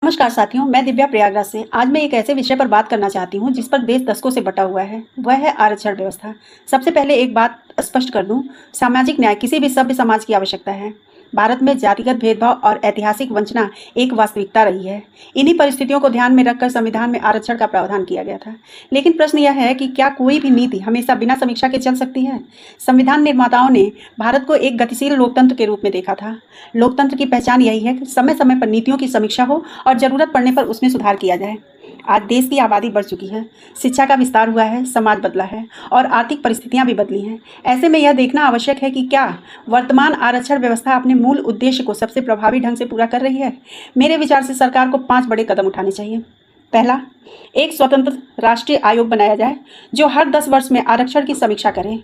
नमस्कार साथियों, मैं दिव्या प्रयागराज से। आज मैं एक ऐसे विषय पर बात करना चाहती हूँ जिस पर देश दशकों से बटा हुआ है। वह है आरक्षण व्यवस्था। सबसे पहले एक बात स्पष्ट कर दूं, सामाजिक न्याय किसी भी सभ्य समाज की आवश्यकता है। भारत में जातिगत भेदभाव और ऐतिहासिक वंचना एक वास्तविकता रही है। इन्हीं परिस्थितियों को ध्यान में रखकर संविधान में आरक्षण का प्रावधान किया गया था। लेकिन प्रश्न यह है कि क्या कोई भी नीति हमेशा बिना समीक्षा के चल सकती है? संविधान निर्माताओं ने भारत को एक गतिशील लोकतंत्र के रूप में देखा था। लोकतंत्र की पहचान यही है कि समय समय पर नीतियों की समीक्षा हो और जरूरत पड़ने पर उसमें सुधार किया जाए। आज देश की आबादी बढ़ चुकी है, शिक्षा का विस्तार हुआ है, समाज बदला है और आर्थिक परिस्थितियां भी बदली हैं। ऐसे में यह देखना आवश्यक है कि क्या वर्तमान आरक्षण व्यवस्था अपने मूल उद्देश्य को सबसे प्रभावी ढंग से पूरा कर रही है। मेरे विचार से सरकार को 5 बड़े कदम उठाने चाहिए। पहला, एक स्वतंत्र राष्ट्रीय आयोग बनाया जाए जो हर 10 वर्ष में आरक्षण की समीक्षा करे।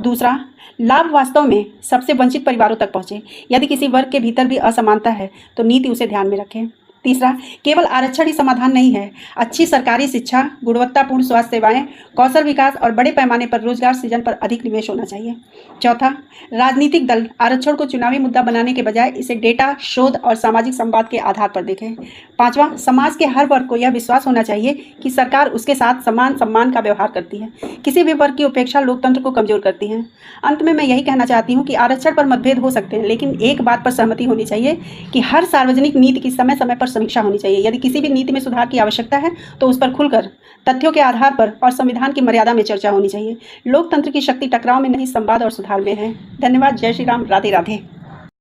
दूसरा, लाभ वास्तव में सबसे वंचित परिवारों तक पहुंचे। यदि किसी वर्ग के भीतर भी असमानता है तो नीति उसे ध्यान में रखे। तीसरा, केवल आरक्षण ही समाधान नहीं है। अच्छी सरकारी शिक्षा, गुणवत्तापूर्ण स्वास्थ्य सेवाएं, कौशल विकास और बड़े पैमाने पर रोजगार सृजन पर अधिक निवेश होना चाहिए। चौथा, राजनीतिक दल आरक्षण को चुनावी मुद्दा बनाने के बजाय इसे डेटा, शोध और सामाजिक संवाद के आधार पर देखें। पांचवा, समाज के हर वर्ग को यह विश्वास होना चाहिए कि सरकार उसके साथ समान सम्मान का व्यवहार करती है। किसी भी वर्ग की उपेक्षा लोकतंत्र को कमजोर करती है। अंत में मैं यही कहना चाहती हूँ कि आरक्षण पर मतभेद हो सकते हैं, लेकिन एक बात पर सहमति होनी चाहिए कि हर सार्वजनिक नीति की समय समय पर समीक्षा होनी चाहिए। यदि किसी भी नीति में सुधार की आवश्यकता है तो उस पर खुलकर तथ्यों के आधार पर और संविधान की मर्यादा में चर्चा होनी चाहिए। लोकतंत्र की शक्ति टकराव में नहीं, संवाद और सुधार में है। धन्यवाद। जय श्री राम। राधे राधे।